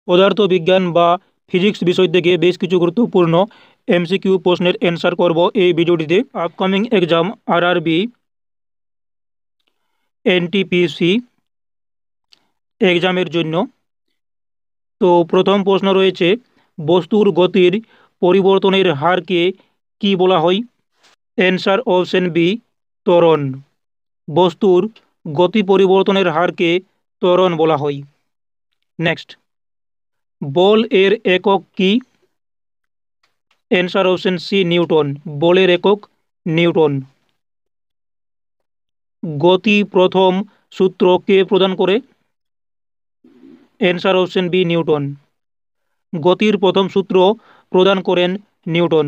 পদার্থবিজ্ঞান বা ফিজিক্স বিষয় থেকে বেশ কিছু গুরুত্বপূর্ণ এমসিকিউ প্রশ্নের অ্যান্সার করব এই ভিডিওটিতে। আপকামিং এক্সাম আরআরবি, এনটিপিসি এক্সামের জন্য। তো প্রথম প্রশ্ন রয়েছে, বস্তুর গতির পরিবর্তনের হারকে কি বলা হয়? অ্যান্সার অপশন বি, ত্বরণ। বস্তুর গতি পরিবর্তনের হারকে ত্বরণ বলা হয়। নেক্সট, বল এর একক কি? Answer option C, Newton. বলের একক নিউটন। গতি প্রথম সূত্র কে প্রদান করে? Answer option B, Newton. গতির প্রথম সূত্র প্রদান করেন নিউটন।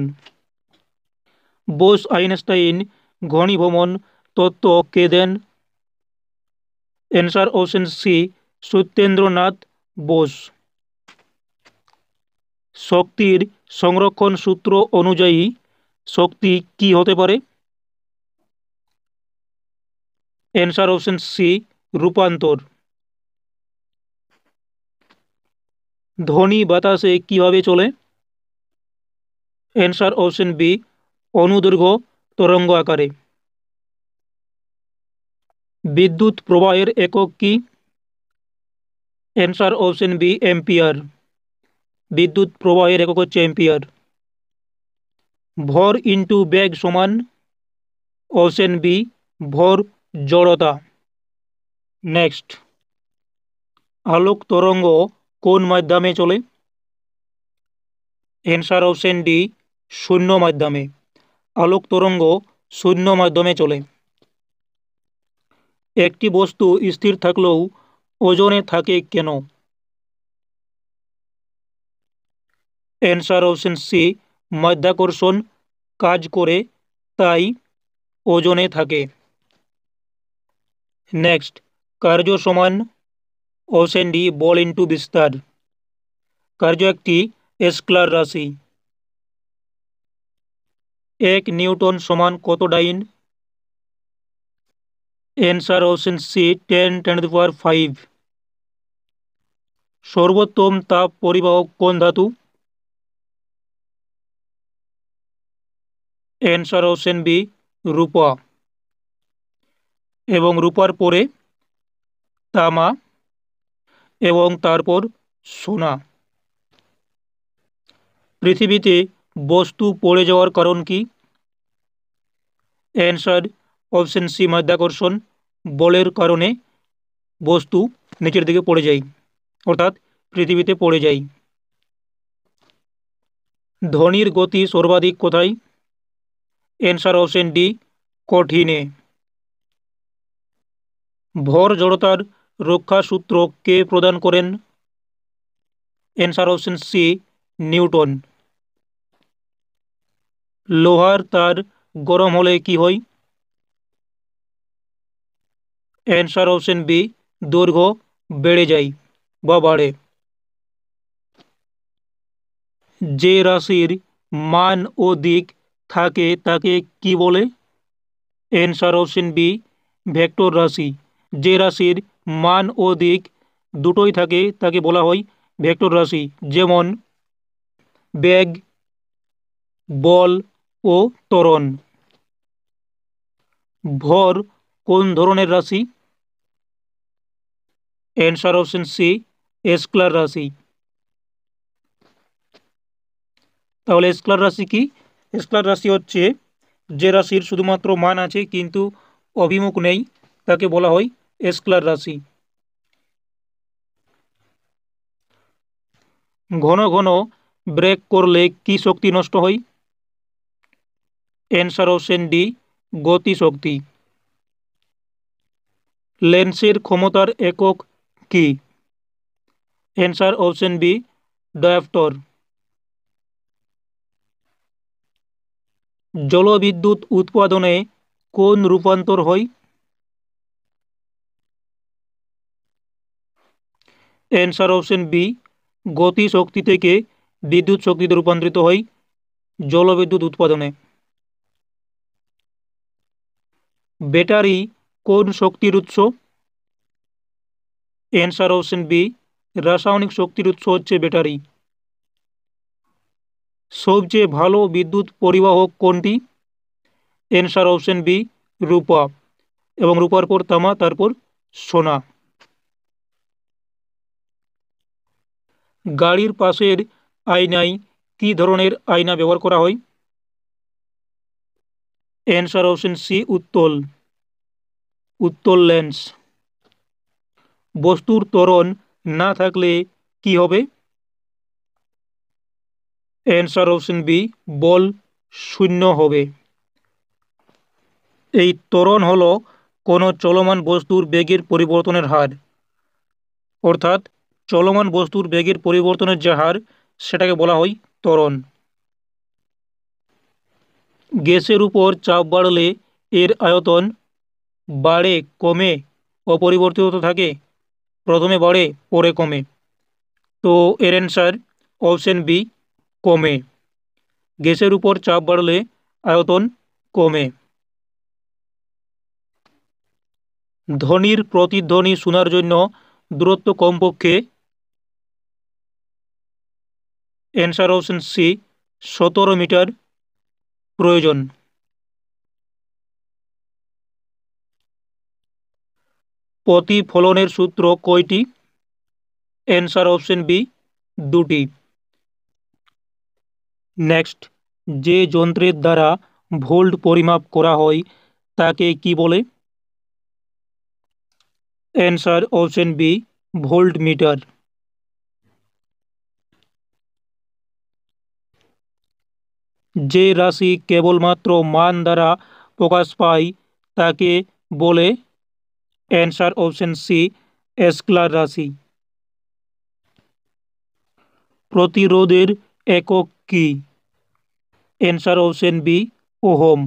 বোস আইনস্টাইন ঘনীভবন তত্ত্ব কে দেন? Answer option C, Satyendranath Bose. শক্তির সংরক্ষণ সূত্র অনুযায়ী শক্তি কি হতে পারে? অ্যান্সার অপশন সি, রূপান্তর। ধ্বনি বাতাসে কিভাবে চলে? অ্যান্সার অপশন বি, অনুদৈর্ঘ্য তরঙ্গ আকারে। বিদ্যুৎ প্রবাহের একক কি? Answer option B, ampere. বিদ্যুৎ প্রবাহের একক হচ্ছে এম্পিয়ার। ভর ইন্টু বেগ সমান? অপশন বি, ভর জড়তা। নেক্সট, আলোক তরঙ্গ কোন মাধ্যমে চলে? অ্যান্সার অপশন ডি, শূন্য মাধ্যমে। আলোক তরঙ্গ শূন্য মাধ্যমে চলে। একটি বস্তু স্থির থাকলেও ওজনে থাকে কেন? অ্যান্সার অপশন সি, মাধ্যাকর্ষণ কাজ করে তাই ওজনে থাকে। নেক্সট, কার্য সমান? অপশন ডি, বল ইন্টু বিস্তার। কার্য একটি স্কেলার রাশি। 1 নিউটন সমান কত ডাইন? Answer option C, 10⁻⁵। সর্বোত্তম তাপ পরিবাহক কোন ধাতু? অ্যান্সার অপশন বি, রূপা। এবং রূপার পরে তামা এবং তারপর সোনা। পৃথিবীতে বস্তু পড়ে যাওয়ার কারণ কি? অ্যান্সার অপশন সি, মাধ্যাকর্ষণ বলের কারণে বস্তু নিচের দিকে পড়ে যায়, অর্থাৎ পৃথিবীতে পড়ে যায়। ধ্বনির গতি সর্বাধিক কোথায়? অ্যান্সার অপশন ডি, কঠিনে। ভর জড়তার রক্ষা সূত্র কে প্রদান করেন? Answer option C, Newton. লোহার তার গরম হলে কি হয়? অ্যান্সার অপশন বি, দৈর্ঘ্য বেড়ে যায় বা বাড়ে। যে রাশির মান ও দিক থাকে তাকে কি বলে? অ্যান্সার অপশন বি, ভেক্টর রাশি। যে রাশির মান ও দিক দুটোই থাকে তাকে বলা হয় ভেক্টর রাশি, যেমন বেগ, বল ও ত্বরণ। ভর কোন ধরনের রাশি? অ্যান্সার অপশন সি, স্কেলার রাশি। তাহলে স্কেলার রাশি কি? স্কেলার রাশি হচ্ছে যে রাশির শুধুমাত্র মান আছে কিন্তু অভিমুখ নেই, তাকে বলা হয় স্কেলার রাশি। ঘন ঘন ব্রেক করলে কি শক্তি নষ্ট হয়? অ্যান্সার অপশন ডি, গতি শক্তি। লেন্সের ক্ষমতার একক কি? Answer option B, dioptre. জলবিদ্যুৎ উৎপাদনে কোন রূপান্তর হয়? অ্যান্সার অপশন বি, গতি শক্তি থেকে বিদ্যুৎ শক্তিতে রূপান্তরিত হয় জলবিদ্যুৎ উৎপাদনে। ব্যাটারি কোন শক্তির উৎস? অ্যান্সার অপশন বি, রাসায়নিক শক্তির উৎস হচ্ছে ব্যাটারি। সবচেয়ে ভালো বিদ্যুৎ পরিবাহক কোনটি? অ্যান্সার অপশন বি, রূপা। এবং রূপার পর তামা, তারপর সোনা। গাড়ির পাশের আয়নায় কী ধরনের আয়না ব্যবহার করা হয়? অ্যান্সার অপশন সি, উত্তল। উত্তল লেন্স। বস্তুর ত্বরণ না থাকলে কি হবে? অ্যান্সার অপশন বি, বল শূন্য হবে। এই ত্বরণ হলো কোনো চলমান বস্তুর বেগের পরিবর্তনের হার। অর্থাৎ চলমান বস্তুর বেগের পরিবর্তনের যে হার, সেটাকে বলা হয় ত্বরণ। গ্যাসের উপর চাপ বাড়লে এর আয়তন বাড়ে, কমে, অপরিবর্তিত থাকে? প্রথমে বাড়ে, পরে কমে। তো এর অ্যান্সার অপশন বি, কমে। গ্যাসের উপর চাপ বাড়লে আয়তন কমে। ধ্বনির প্রতিধ্বনি শোনার জন্য দূরত্ব কমপক্ষে? অ্যান্সার অপশন সি, 17 মিটার প্রয়োজন। প্রতিফলনের সূত্র কয়টি? অ্যান্সার অপশন বি, 2টি। নেক্সট, যে যন্ত্রের দ্বারা ভোল্ট পরিমাপ করা হয় তাকে কি বলে? Answer option B, voltmeter. যে রাশি কেবলমাত্র মান দ্বারা প্রকাশ পায় তাকে বলে? অ্যান্সার অপশন সি, স্কেলার রাশি। প্রতিরোধের একক কি? Answer option B, ohm.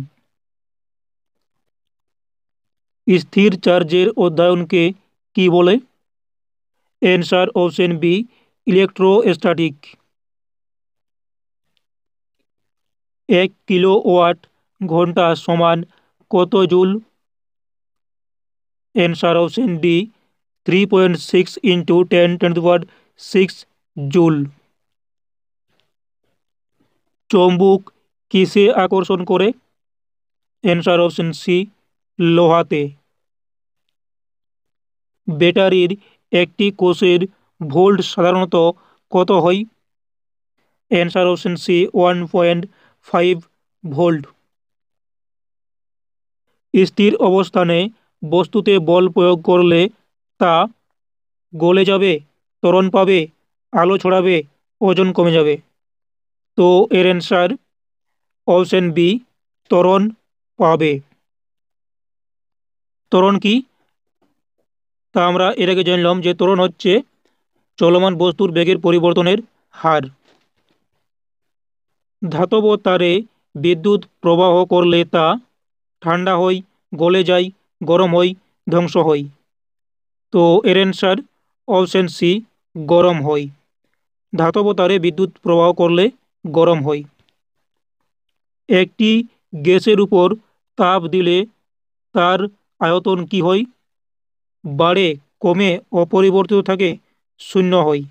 স্থির চার্জের অধ্যয়নকে কি বলে? Answer option B, electrostatic. 1 kilowatt ঘন্টা সমান কত joule? Answer option D, 3.6 into 10⁻⁶ joule. চৌম্বক কিসে আকর্ষণ করে? অ্যান্সার অপশন সি, লোহাতে। ব্যাটারির একটি কোষের ভোল্ট সাধারণত কত হয়? Answer option C, 1.5 volt. স্থির অবস্থানে বস্তুতে বল প্রয়োগ করলে তা গলে যাবে, ত্বরণ পাবে, আলো ছড়াবে, ওজন কমে যাবে? তো এর অ্যান্সার অপশন বি, ত্বরণ পাবে। ত্বরণ কি তা আমরা এর আগে জানলাম যে ত্বরণ হচ্ছে চলমান বস্তুর বেগের পরিবর্তনের হার। ধাতব তারে বিদ্যুৎ প্রবাহ করলে তা ঠান্ডা হয়, গলে যায়, গরম হয়, ধ্বংস হয়? তো এর অ্যান্সার অপশন সি, গরম হয়। ধাতব তারে বিদ্যুৎ প্রবাহ করলে গরম হয়। একটি গ্যাসের উপর তাপ দিলে তার আয়তন কি হয়? বাড়ে, কমে, অপরিবর্তিত থাকে, শূন্য হয়?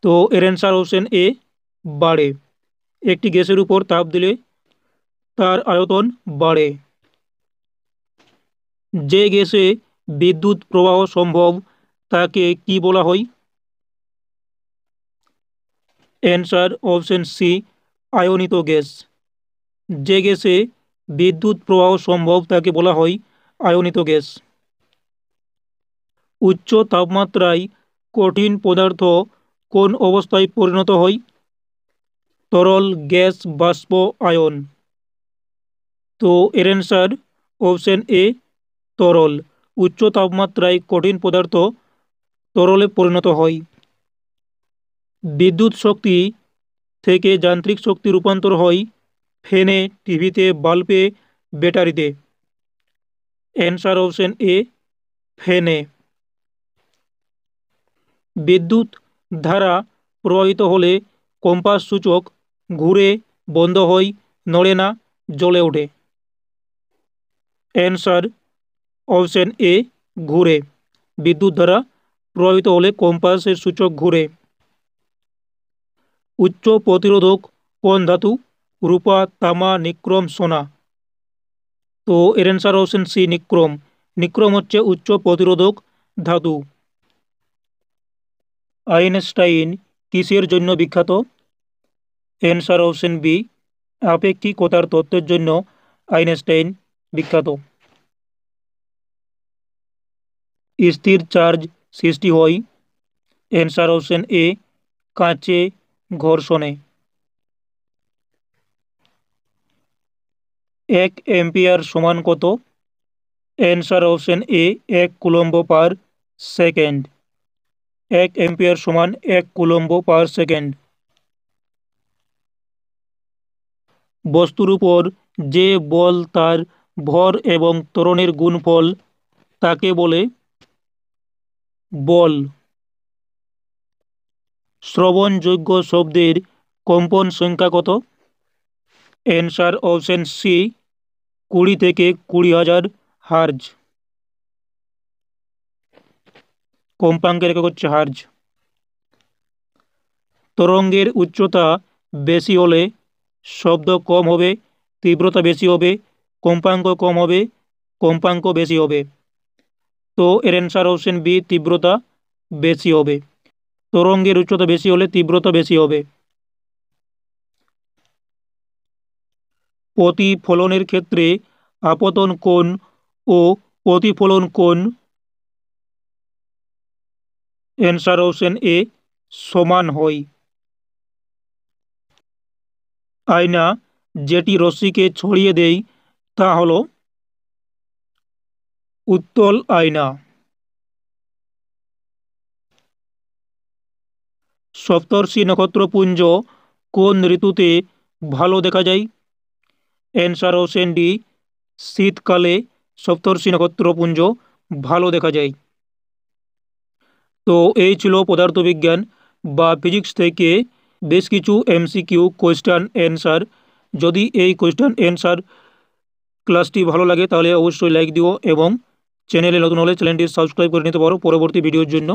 তো এর অ্যান্সার অপশন এ, বাড়ে। একটি গ্যাসের উপর তাপ দিলে তার আয়তন বাড়ে। যে গ্যাসে বিদ্যুৎ প্রবাহ সম্ভব তাকে কি বলা হয়? অ্যান্সার অপশন সি, আয়নিত গ্যাস। যে গ্যাসে বিদ্যুৎ প্রবাহ সম্ভব তাকে বলা হয় আয়নিত গ্যাস। উচ্চ তাপমাত্রায় কঠিন পদার্থ কোন অবস্থায় পরিণত হয়? তরল, গ্যাস, বাষ্প, আয়ন? তো এর অ্যান্সার অপশন এ, তরল। উচ্চ তাপমাত্রায় কঠিন পদার্থ তরলে পরিণত হয়। বিদ্যুৎ শক্তি থেকে যান্ত্রিক শক্তি রূপান্তর হয় ফ্যানে, টিভিতে, বাল্বে, ব্যাটারিতে? অ্যান্সার অপশন এ, ফ্যানে। বিদ্যুৎ ধারা প্রবাহিত হলে কম্পাস সূচক ঘুরে, বন্ধ হয়, নড়ে না, জ্বলে ওঠে? অ্যান্সার অপশন এ, ঘুরে। বিদ্যুৎ ধারা প্রভাবিত হলে কম্পাসের সূচক ঘুরে। উচ্চ প্রতিরোধক কোন ধাতু? রূপা, তামা, নিক্রোম, সোনা। তো এর অ্যান্সার অপশন সি, নিক্রোম। নিক্রোম হচ্ছে উচ্চ প্রতিরোধক ধাতু। আইনস্টাইন কিসের জন্য বিখ্যাত? অ্যান্সার অপশন বি, আপেক্ষিকতার তত্ত্বের জন্য আইনস্টাইন বিখ্যাত। স্থির চার্জ সৃষ্টি হয়। অ্যান্সার অপশন এ, কাঁচে ঘর্ষণে। 1 অ্যাম্পিয়ার সমান কত? Answer option A, 1 coulomb second. 1 ampere সমান 1 কুলম্ব/সেকেন্ড। বস্তুর উপর যে বল তার ভর এবং ত্বরণের গুণফল তাকে বলে বল। শ্রবণযোগ্য শব্দের কম্পন সংখ্যা কত? অ্যান্সার অপশন সি, 20 থেকে 20,000 হার্জ। কম্পাঙ্কের একক হচ্ছে হার্জ। তরঙ্গের উচ্চতা বেশি হলে শব্দ কম হবে, তীব্রতা বেশি হবে, কম্পাঙ্ক কম হবে, কম্পাঙ্ক বেশি হবে। তো এর অ্যান্সার অপশন বি, তীব্রতা বেশি হবে। তরঙ্গের উচ্চতা বেশি হলে তীব্রতা বেশি হবে। প্রতিফলনের ক্ষেত্রে আপতন কোণ ও প্রতিফলন কোণ, অ্যান্সার অপশন এ, সমান হয়। আয়না যেটি রশ্মিকে ছড়িয়ে দেয় তা হলো উত্তল আয়না। সপ্তর্ষি নক্ষত্রপুঞ্জ কোন ঋতুতে ভালো দেখা যায়? অ্যান্সার অপশন ডি, শীতকালে সপ্তর্ষি নক্ষত্রপুঞ্জ ভালো দেখা যায়। তো এই ছিল পদার্থবিজ্ঞান বা ফিজিক্স থেকে বেশ কিছু এমসিকিউ কোয়েশ্চেন অ্যান্সার। যদি এই কোয়েশ্চেন অ্যান্সার ক্লাসটি ভালো লাগে তাহলে অবশ্যই লাইক দিও এবং চ্যানেলে নতুন হলে চ্যানেলটি সাবস্ক্রাইব করে নিতে পারো পরবর্তী ভিডিওর জন্য।